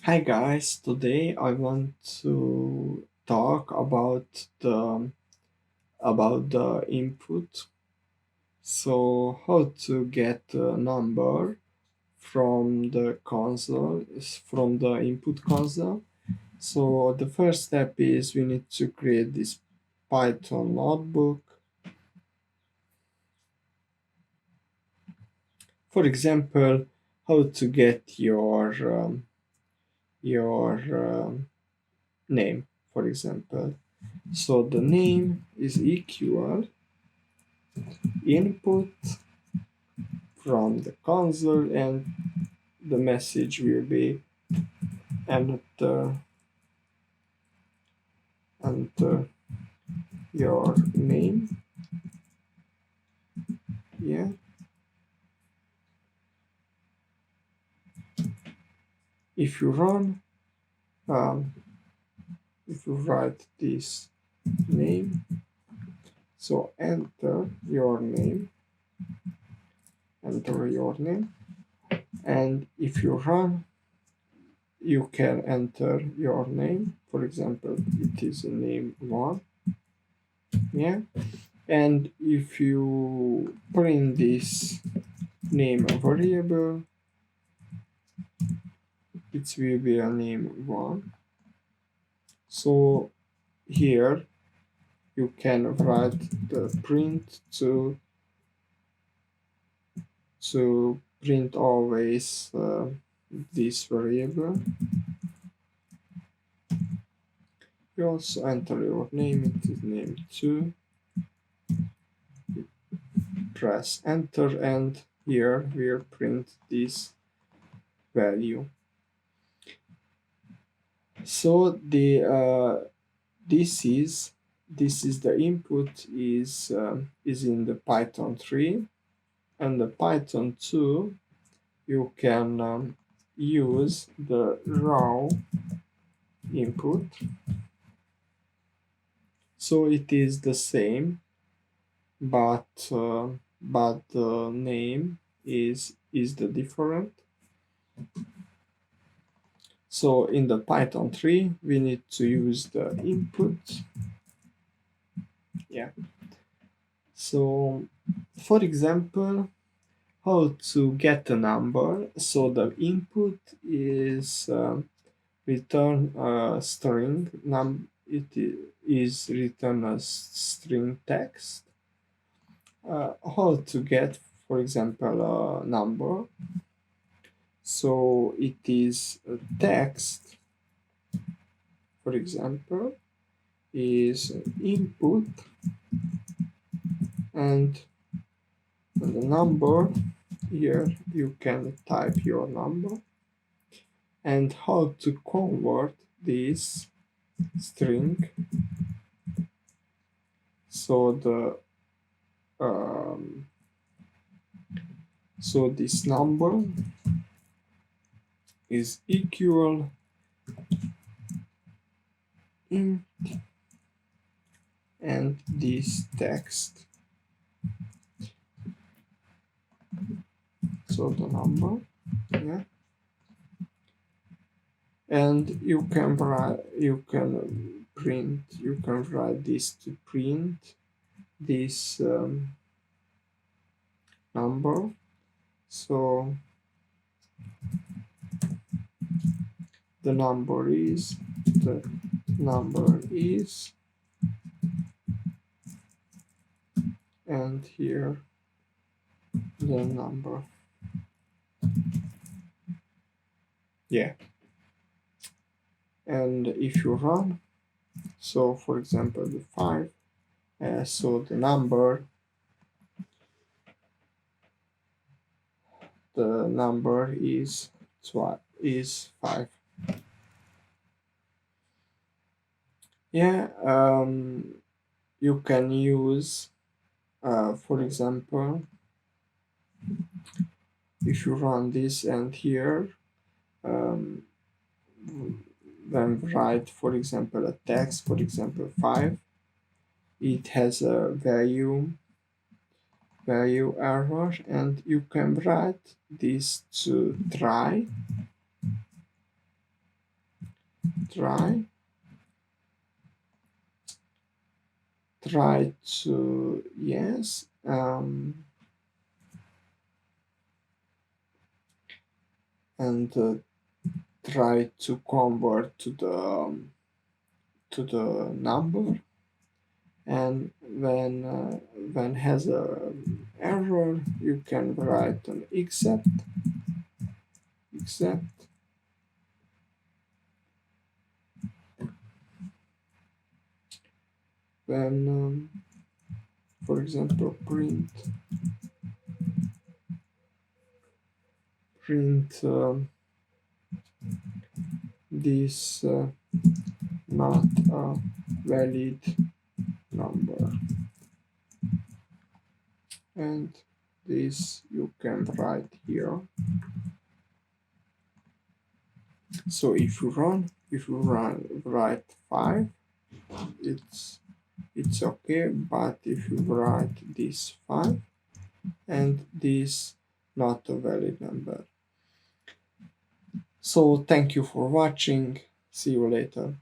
Hi guys, today I want to talk about the input. So how to get a number from the console from the input console. So the first step is we need to create this Python notebook. For example, how to get your name, for example. So the name is equal input from the console, and the message will be enter your name. Yeah, if you run, um, if you write this name, so enter your name, and if you run, you can enter your name. For example, it is a name one. Yeah, and if you print this name variable, it will be a name one. So here you can write the print to print always this variable. You also enter your name, it is name 2, press enter, and here we'll print this value. So this is the input is in the Python 3, and the Python 2 you can use the raw input. So it is the same, but the name is the different. So in the Python 3 we need to use the input. Yeah. So for example, how to get a number. So the input is return a string. Is return a string text. How to get, for example, a number. So it is a text, for example, is input, and the number, here you can type your number, and how to convert this string. So um, this number is equal int, and this text, so the number. Yeah, and you can write this to print this number. So the number is the number is, and here the number. Yeah, and if you run, so for example the 5, so the number is 5. Yeah, you can use, for example, if you run this, and here um, then write, for example, a text, for example 5, it has a value error, and you can write this to try. try to yes, and try to convert to the number, and when has a error you can write an except when for example print this not a valid number, and this you can write here. So if you run write 5, it's okay, but if you write this 5 and this not a valid number. So thank you for watching. See you later.